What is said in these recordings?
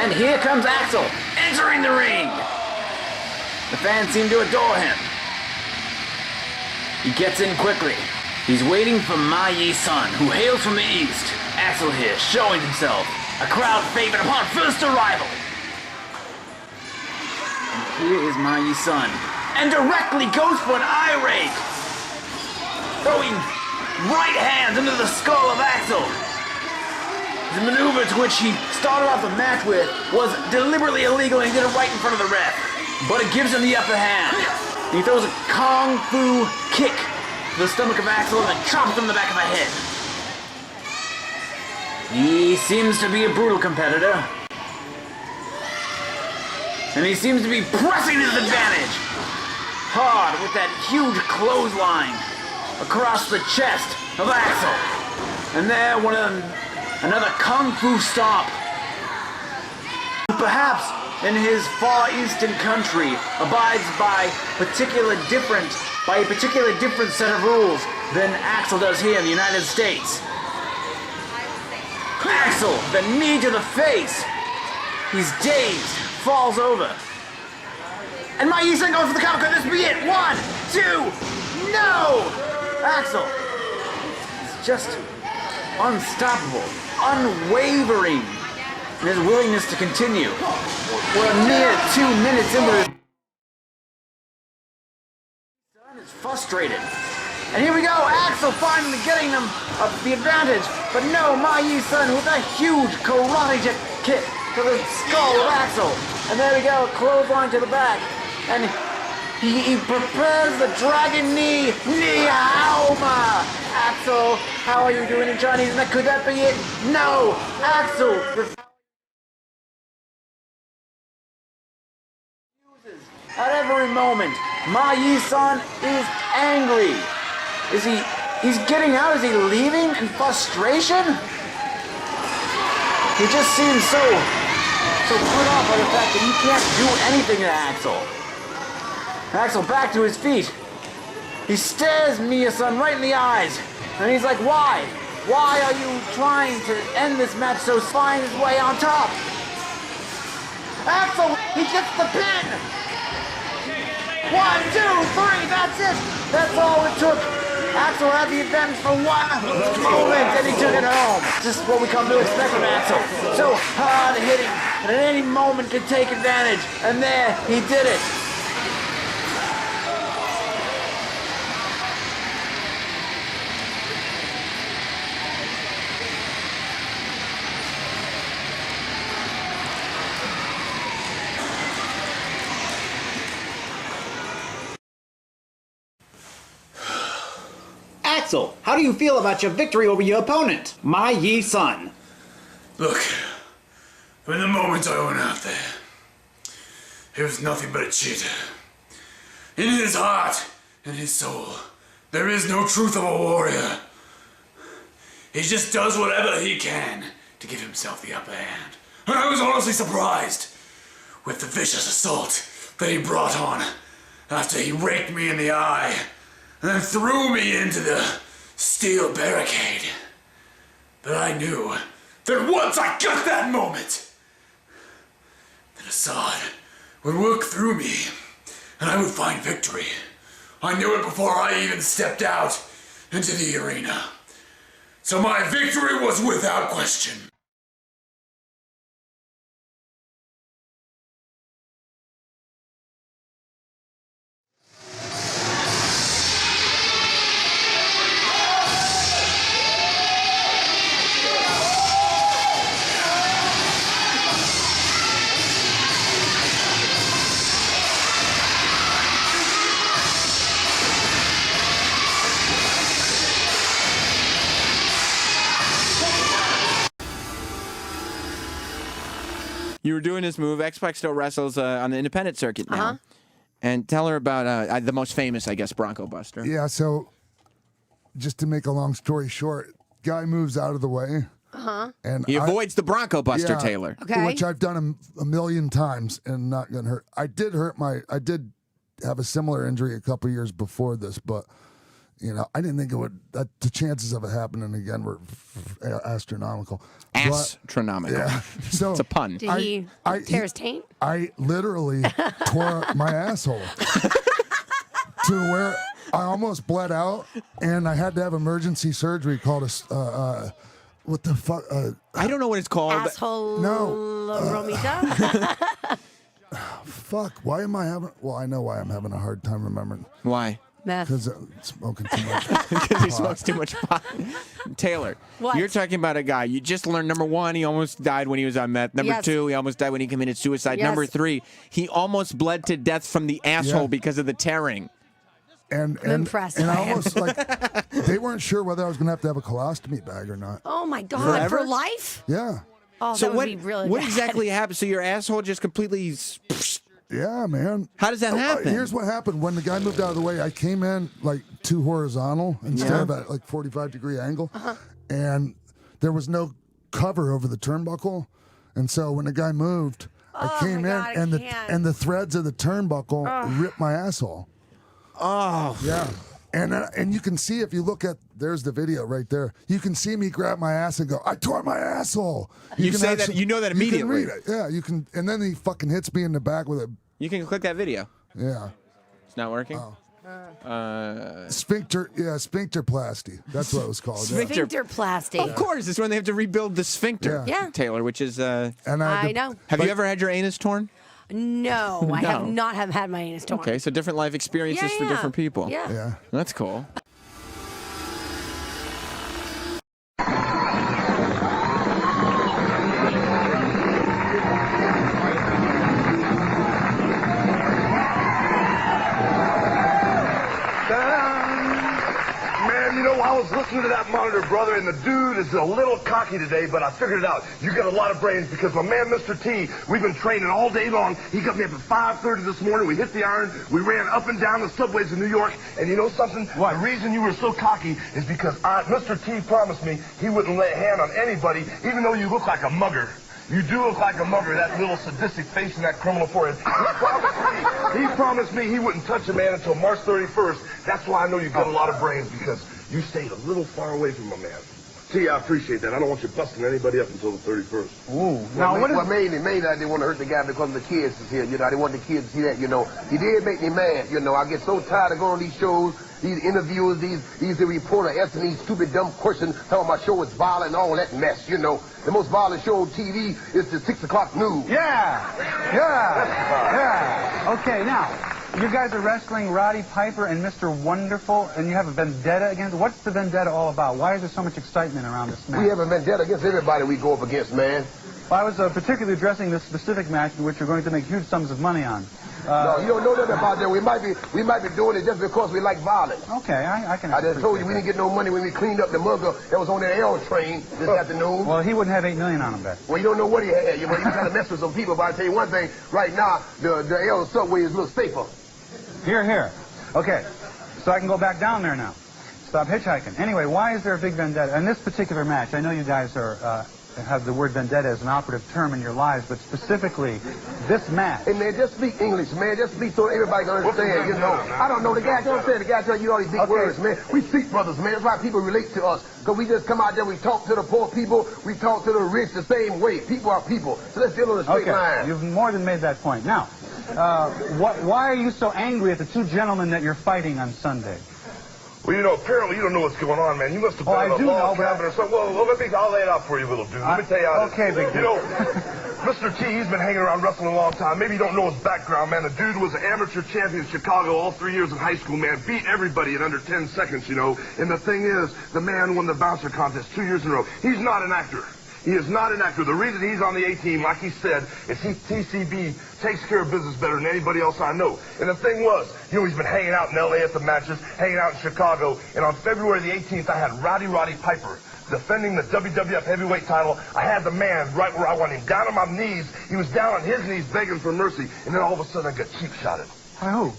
And here comes Axel, entering the ring. The fans seem to adore him. He gets in quickly. He's waiting for Mayson, who hails from the east. Axel here, showing himself. A crowd favorite upon first arrival. And here is Mayson. And directly goes for an eye rake. Throwing right hands into the skull of Axel. The maneuver to which he started off the match with was deliberately illegal, and he did it right in front of the ref. But it gives him the upper hand. He throws a kung fu kick to the stomach of Axel and then chops him in the back of the head. He seems to be a brutal competitor. And he seems to be pressing his advantage. Hard with that huge clothesline across the chest of Axel. And there, another kung fu stomp. Perhaps in his far eastern country abides by a particular different set of rules than Axel does here in the United States. Axel, the knee to the face. He's dazed, falls over. And Mayson goes for the cover. Could this be it? 1, 2, no! Axel is just unstoppable, unwavering in his willingness to continue. We're a mere 2 minutes into this. Son is frustrated. And here we go, Axel finally getting them the advantage. But no, Mayson with a huge karate kick to the skull of Axel. And there we go, clothesline to the back. And he prepares the dragon knee. Ni-hao-ma! Axel, how are you doing in Chinese? Could that be it? No! Axel refuses at every moment. Mayson is angry. He's getting out? Is he leaving in frustration? He just seems so put off by the fact that he can't do anything to Axel. Axel back to his feet. He stares Mayson right in the eyes. And he's like, why? Why are you trying to end this match so find his way on top? Axel, he gets the pin! 1, 2, 3, that's it! That's all it took. Axel had the advantage for 1 moment, and he took it home. Just what we come to expect from Axel. So hard hitting, and at any moment could take advantage. And there, he did it. Axel, how do you feel about your victory over your opponent, Mayson? Look, from the moment I went out there, he was nothing but a cheater. In his heart and his soul, there is no truth of a warrior. He just does whatever he can to give himself the upper hand. And I was honestly surprised with the vicious assault that he brought on after he raked me in the eye and then threw me into the steel barricade. But I knew that once I got that moment, that Assad would work through me and I would find victory. I knew it before I even stepped out into the arena. So my victory was without question. You were doing this move. Xpac still wrestles on the independent circuit now. And tell her about the most famous, I guess, Bronco Buster. Yeah, so just to make a long story short, guy moves out of the way. And he avoids the Bronco Buster, Taylor. Okay. Which I've done a million times and not gonna hurt. I did have a similar injury a couple years before this, but You know, I didn't think it would. The chances of it happening again were astronomical. Astronomical. Yeah. So it's a pun. Did he tear his taint? I literally tore my asshole to where I almost bled out, and I had to have emergency surgery called a what the fuck? I don't know what it's called. Asshole. No. Romita. Fuck. Why am I having? Well, I know why I'm having a hard time remembering. Why? Meth. Because I'm smoking too much. Because he smokes too much pot. Taylor, What? you're talking about a guy. You just learned, number one, he almost died when he was on meth. Number Yes. two, he almost died when he committed suicide. Yes. Number three, he almost bled to death from the asshole because of the tearing. And impressed and by I him. almost like they weren't sure whether I was gonna have to have a colostomy bag or not. Oh my God! Forever? For life? Yeah. Oh, So that would what, be really what bad. exactly happened? So your asshole just completely... Yeah, man. How does that happen? Here's what happened. When the guy moved out of the way, I came in like too horizontal instead of at like 45-degree angle. And there was no cover over the turnbuckle. And so when the guy moved, I came my God, I in can't. and the threads of the turnbuckle ripped my asshole. Oh. Yeah. And you can see if you look at, there's the video right there. You can see me grab my ass and go, I tore my asshole. You can say that- you know that immediately. You can read it. Yeah, you can. And then he fucking hits me in the back with a, You can click that video. yeah. It's not working? Sphincterplasty. That's what it was called. Yeah. Sphincterplasty. Of course, it's when they have to rebuild the sphincter, Yeah. Taylor, which is... And I, I know. Have you ever had your anus torn? No, I have No. not had my anus torn. Okay, so different life experiences for different people. Yeah. Yeah. That's cool. Man, you know, I was listening to that monitor, brother, and the dude is a little cocky today, but I figured it out. You got a lot of brains because my man, Mr. T, we've been training all day long. He got me up at 5:30 this morning. We hit the iron. We ran up and down the subways of New York. And you know something? What? The reason you were so cocky is because Mr. T promised me he wouldn't lay a hand on anybody, even though you look like a mugger. You do look like a mugger, that little sadistic face and that criminal forehead. He promised me he wouldn't touch a man until March 31st. That's why I know you've got a lot of brains, because you stayed a little far away from my man. T, I appreciate that. I don't want you busting anybody up until the 31st. Ooh. Now, mainly I didn't want to hurt the guy because the kids is here. You know, I didn't want the kids to see that, you know. He did make me mad, you know. I get so tired of going on these shows, these interviews, these reporter asking these stupid, dumb questions, telling my show is violent and all that mess, you know. The most violent show on TV is the 6 o'clock news. Yeah. Okay, now, you guys are wrestling Roddy Piper and Mr. Wonderful, and you have a vendetta against. What's the vendetta all about? Why is there so much excitement around this match? We have a vendetta against everybody we go up against, man. Well, I was particularly addressing this specific match in which you're going to make huge sums of money on. No, you don't know nothing about that. We might be doing it just because we like violence. Okay, I can. I just told you we didn't get no money when we cleaned up the mugger that was on that L train this afternoon. Well, he wouldn't have $8 million on him, bet. Well, you don't know what he had. You know, he was trying to mess with some people, but I tell you one thing, right now, the L subway is a little safer. Here. Okay, so I can go back down there now. Stop hitchhiking. Anyway, why is there a big vendetta? In this particular match, I know you guys have the word vendetta as an operative term in your lives, but specifically, this match. Hey, man, just speak English, man. Just speak so everybody can understand, you know. I don't know. The guy don't say the guy tell you all these big words, man. We speak brothers, man. That's why people relate to us. Because we just come out there, we talk to the poor people, we talk to the rich the same way. People are people. So let's deal on a straight line. You've more than made that point. Now, why are you so angry at the two gentlemen that you're fighting on Sunday? Well, you know, apparently you don't know what's going on, man. You must have been I in a do log know, cabin or something. Well, I'll lay it out for you, little dude. Let me tell you how okay, big dude. You know, Mr. T, he's been hanging around wrestling a long time. Maybe you don't know his background, man. The dude was an amateur champion in Chicago all 3 years in high school, man. Beat everybody in under 10 seconds, you know. And the thing is, the man won the bouncer contest 2 years in a row. He's not an actor. He is not an actor. The reason he's on the A-team, like he said, is TCB takes care of business better than anybody else I know. And the thing was, you know, he's been hanging out in L.A. at the matches, hanging out in Chicago, and on February the 18th, I had Roddy Piper defending the WWF heavyweight title. I had the man right where I want him, down on my knees. He was down on his knees begging for mercy, and then all of a sudden I got cheap-shotted. By who?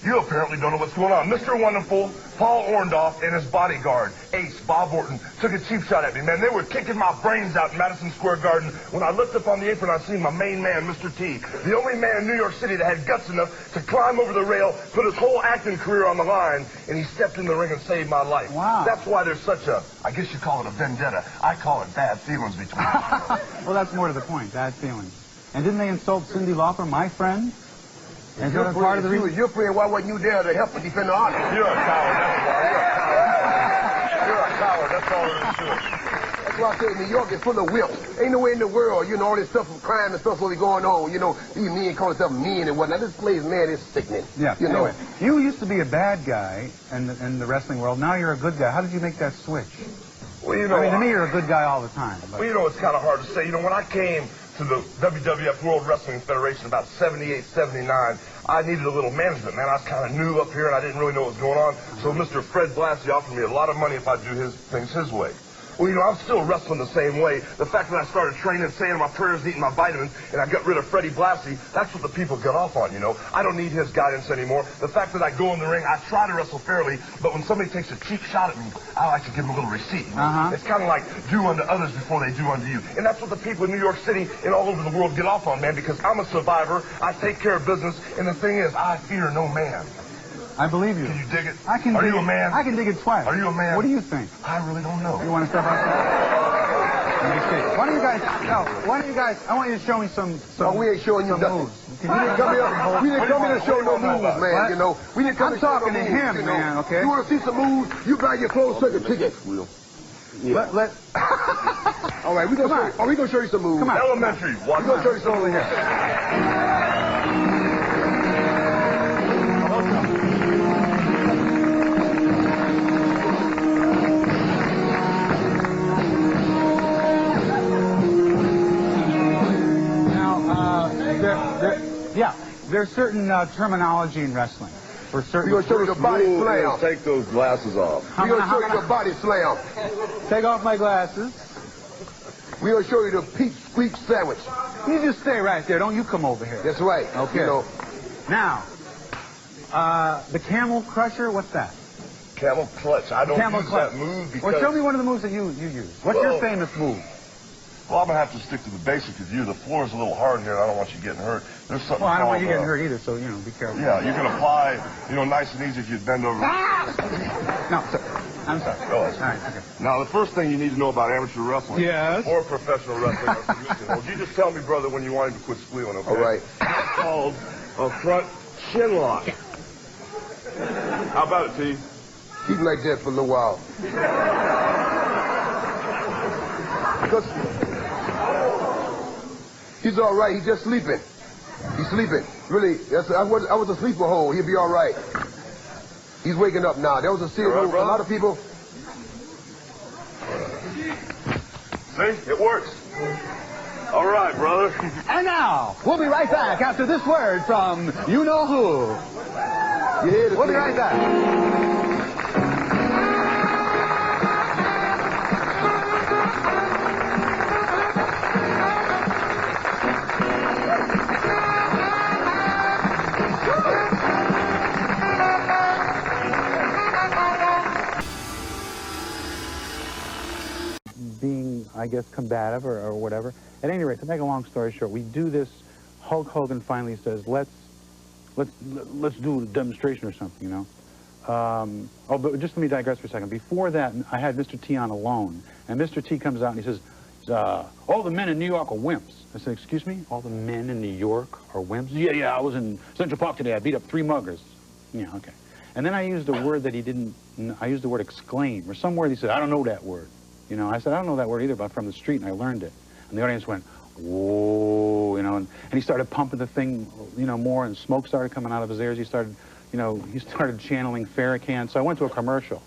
You apparently don't know what's going on. Mr. Wonderful, Paul Orndorff, and his bodyguard, Ace, Bob Orton, took a cheap shot at me, man. They were kicking my brains out in Madison Square Garden. When I looked up on the apron, I seen my main man, Mr. T, the only man in New York City that had guts enough to climb over the rail, put his whole acting career on the line, and he stepped in the ring and saved my life. Wow. That's why there's such a, I guess you call it a vendetta. I call it bad feelings between us. Well, that's more to the point, bad feelings. And didn't they insult Cyndi Lauper, my friend? And You're part of the reason. Your friend, why wasn't you there to help her defend the honor? You're a coward, that's why. You're a coward. That's all there is to it. That's why I say New York is full of whips. Ain't no way in the world, all this stuff from crime and stuff really going on. These men calling themselves men and whatnot. This place, man, is sickening. Yeah. Anyway, you used to be a bad guy in the wrestling world. Now you're a good guy. How did you make that switch? Well, I mean, to me, you're a good guy all the time. But... Well, it's kind of hard to say. When I came to the WWF World Wrestling Federation about 78, 79, I needed a little management, man. I was kind of new up here, and I didn't really know what was going on. So Mr. Fred Blassie offered me a lot of money if I do things his way. Well, I'm still wrestling the same way. The fact that I started training, saying my prayers, eating my vitamins, and I got rid of Freddie Blassie, that's what the people got off on, I don't need his guidance anymore. The fact that I go in the ring, I try to wrestle fairly, but when somebody takes a cheap shot at me, I like to give them a little receipt. It's kind of like do unto others before they do unto you. And that's what the people in New York City and all over the world get off on, man, because I'm a survivor, I take care of business, and the thing is, I fear no man. I believe you. Can you dig it? I can. Are dig you a it. man? I can dig it twice. Are you a man? What do you think? I really don't know. You want to step outside? Let me see. Why don't you guys? No. Why don't you guys? I want you to show me some. We ain't showing you nothing. Moves. We didn't come here to show no moves, man. We didn't come I'm talking to him, man. Okay. You want to see some moves? You buy your clothes, take a ticket. Yeah. Let. All right, we gonna show you some moves. Come on. Elementary. We're gonna show you some over here. There's certain terminology in wrestling. For certain. We're gonna show you the body slam. Take those glasses off. We're gonna show you the body slam. Take off my glasses. We're gonna show you the peach squeak sandwich. You just stay right there. Don't you come over here. That's right. Okay. Now, the camel crusher. What's that? Camel clutch. I don't Camel use clutch. that move because... Well, show me one of the moves that you use. What's your famous move? Well, I'm going to have to stick to the basics with you. The floor is a little hard here, and I don't want you getting hurt. There's something Well, I don't want you called, getting hurt either, so, be careful. Yeah, you can apply, nice and easy if you bend over. No, sir. I'm sorry. Go ahead. All right, okay. Now, the first thing you need to know about amateur wrestling... Yes? Or professional wrestling or submission holds, you just tell me, brother, when you want him to quit squealing, okay? All right. It's called a front chin lock. How about it, T? Keep like that for a little while. Because he's all right. He's just sleeping. He's sleeping. Really, I was a sleeper hole. He'll be all right. He's waking up now. That was a serious move. A lot of people. See? It works. All right, brother. And now, we'll be right back after this word from you-know-who. We'll be right back. Being, I guess, combative or whatever. At any rate, to make a long story short, we do this. Hulk Hogan finally says, let's do a demonstration or something, but just let me digress for a second. Before that, I had Mr. T on alone, and Mr. T comes out and he says, all the men in New York are wimps. I said, excuse me? All the men in New York are wimps? Yeah, I was in Central Park today. I beat up 3 muggers. Yeah, okay. And then I used a word that he didn't, I used the word exclaim, or some word he said, I don't know that word. I said, I don't know that word either, but I'm from the street, and I learned it. And the audience went, whoa, and he started pumping the thing, more, and smoke started coming out of his ears. He started channeling Farrakhan. So I went to a commercial.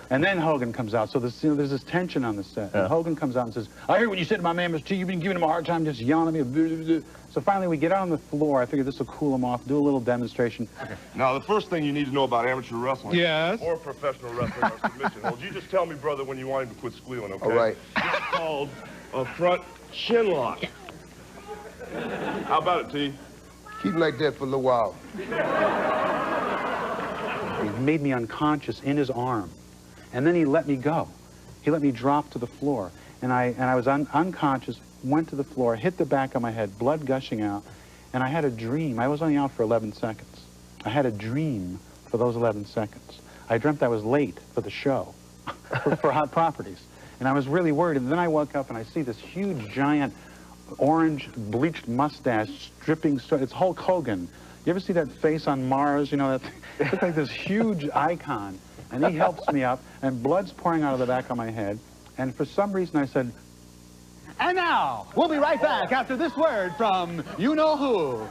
And then Hogan comes out. So there's this tension on the set. And Hogan comes out and says, I hear what you said to my man, Mr. T. You've been giving him a hard time, just yelling at me. So finally, we get out on the floor. I figured this will cool him off, do a little demonstration. Okay. Now, the first thing you need to know about amateur wrestling... Yes? Or professional wrestling or submission holds, you just tell me, brother, when you want him to quit squealing, okay? All right. It's called a front chin lock. How about it, T? Keep like that for a little while. made me unconscious in his arm. And then he let me go. He let me drop to the floor. And I was unconscious, went to the floor, hit the back of my head, blood gushing out. And I had a dream. I was only out for 11 seconds. I had a dream for those 11 seconds. I dreamt I was late for the show for Hot Properties. And I was really worried. And then I woke up and I see this huge, giant, orange, bleached mustache, dripping, it's Hulk Hogan. You ever see that face on Mars? You know, that it's like this huge icon. And he helps me up, and blood's pouring out of the back of my head. And for some reason I said, and now, we'll be right back after this word from you-know-who.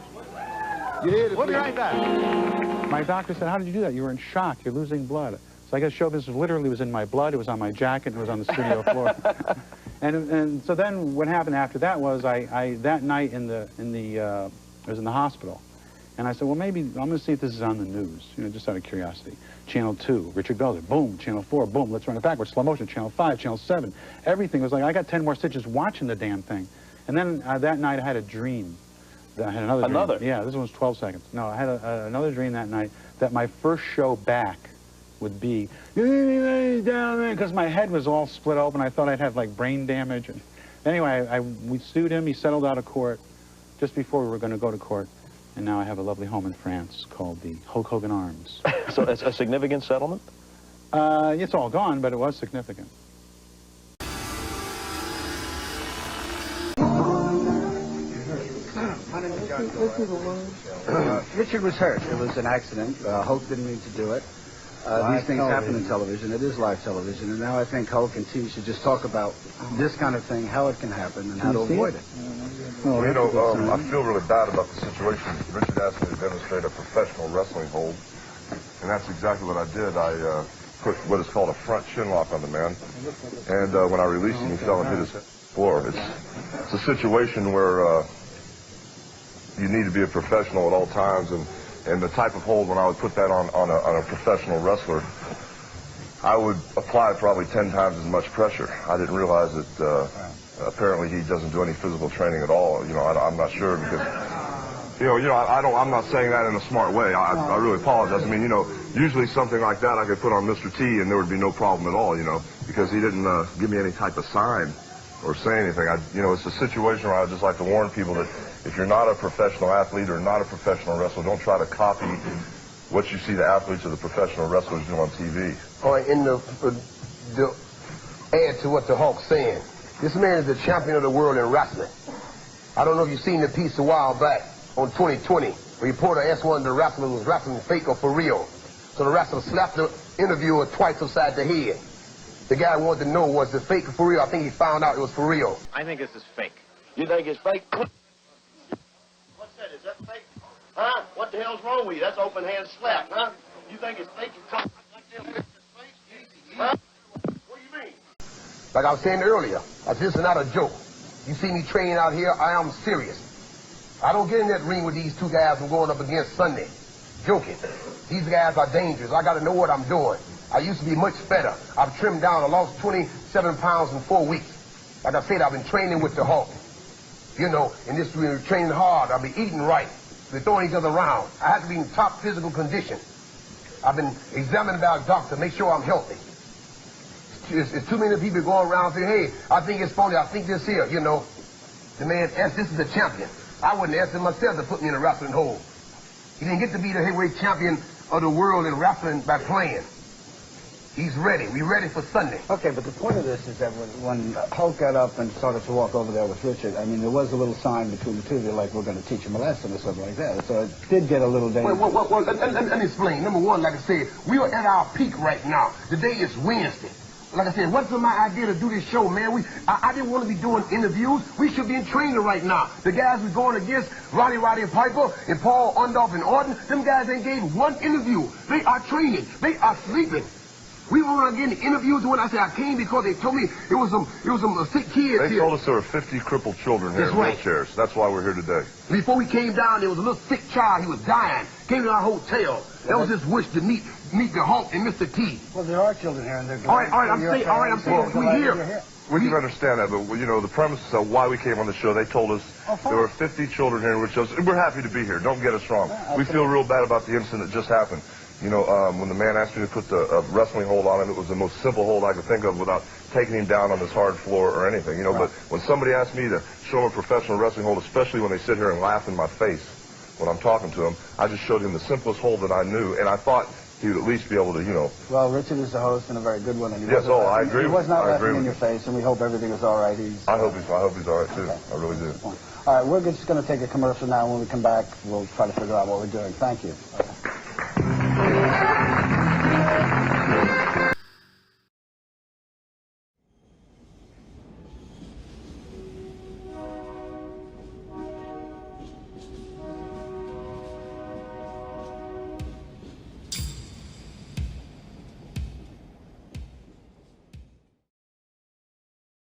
We'll be right back. My doctor said, how did you do that? You were in shock. You're losing blood. So I got to show this literally was in my blood. It was on my jacket. It was on the studio floor. And so then what happened after that was I that night I was in the hospital. And I said, well, maybe I'm going to see if this is on the news, you know, just out of curiosity. Channel 2, Richard Belzer, boom. Channel 4, boom, let's run it backwards, slow motion. Channel 5, Channel 7, everything was like, I got 10 more stitches watching the damn thing. And then that night I had a dream. I had another dream. Yeah, this one was 12 seconds. No, I had another dream that night that my first show back would be, because my head was all split open. I thought I'd have like brain damage. And anyway, we sued him. He settled out of court just before we were going to go to court. And now I have a lovely home in France called the Hulk Hogan Arms. So it's a significant settlement? It's all gone, but it was significant. Richard was hurt. It was an accident. Hulk didn't mean to do it. These things happen in television. It is live television. And now I think Hulk and T should just talk about this kind of thing, how it can happen, and how to avoid it. Well, you know, I feel really bad about the situation. Richard asked me to demonstrate a professional wrestling hold, and that's exactly what I did. I put what is called a front chin lock on the man, and when I released him, he fell and hit his floor. It's a situation where you need to be a professional at all times, and the type of hold, when I would put that on a professional wrestler, I would apply probably 10 times as much pressure. I didn't realize that apparently he doesn't do any physical training at all. You know, I'm not sure because, I'm not saying that in a smart way. I really apologize. I mean, usually something like that I could put on Mr. T and there would be no problem at all, because he didn't give me any type of sign or say anything. It's a situation where I'd just like to warn people that if you're not a professional athlete or not a professional wrestler, don't try to copy what you see the athletes or the professional wrestlers do on TV. All right, in the add to what the Hulk's saying, this man is the champion of the world in wrestling. I don't know if you've seen the piece a while back on 2020. A reporter asked one of the wrestlers was wrestling fake or for real. So the wrestler slapped the interviewer twice upside the head. The guy wanted to know, was it fake or for real? I think he found out it was for real. I think this is fake. You think it's fake? What's that? Is that fake? Huh? What the hell's wrong with you? That's open hand slap, huh? You think it's fake? You talk like that with your face? Huh? What do you mean? Like I was saying earlier, this is not a joke. You see me training out here, I am serious. I don't get in that ring with these two guys I'm going up against Sunday. Joking. These guys are dangerous. I got to know what I'm doing. I used to be much better. I've trimmed down. I lost 27 pounds in 4 weeks. Like I said, I've been training with the Hulk. In this we're training hard. I've been eating right. We're throwing each other around. I have to be in top physical condition. I've been examined by a doctor, make sure I'm healthy. It's too many people going around saying, hey, I think it's phony, I think this here, The man asked, this is the champion. I wouldn't ask him myself to put me in a wrestling hold. He didn't get to be the heavyweight champion of the world in wrestling by playing. He's ready. We're ready for Sunday. Okay, but the point of this is that when Hulk got up and started to walk over there with Richard, I mean, there was a little sign between the two. They're like, we're going to teach him a lesson or something like that. So it did get a little dangerous. Well, let me explain. Number one, like I said, we are at our peak right now. Today is Wednesday. Like I said, it wasn't my idea to do this show, man. I didn't want to be doing interviews. We should be in training right now. The guys we're going against, Roddy and Piper, and Paul Orndorff and Orton, them guys ain't gave one interview. They are training. They are sleeping. We were getting interviews when I said I came because they told me it was some sick kids here. They told us there were 50 crippled children here in wheelchairs. That's why we're here today. Before we came down, there was a little sick child. He was dying. Came to our hotel. That was his wish to meet the Hulk and Mr. T. Well, there are children here, and they're all right. I'm saying we're here. We can understand that, but the premise of why we came on the show, they told us there were 50 children here, which we're happy to be here. Don't get us wrong. We feel real bad about the incident that just happened. You know, when the man asked me to put the wrestling hold on him, it was the most simple hold I could think of without taking him down on this hard floor or anything, you know. Right. But when somebody asks me to show him a professional wrestling hold, especially when they sit here and laugh in my face when I'm talking to him, I just showed him the simplest hold that I knew, and I thought he would at least be able to, you know. Well, Richard is the host and a very good one. And yes, I agree. He was not laughing in your face, and we hope everything is all right. I hope he's all right, too. Okay. I really do. All right, we're just going to take a commercial now. When we come back, we'll try to figure out what we're doing. Thank you.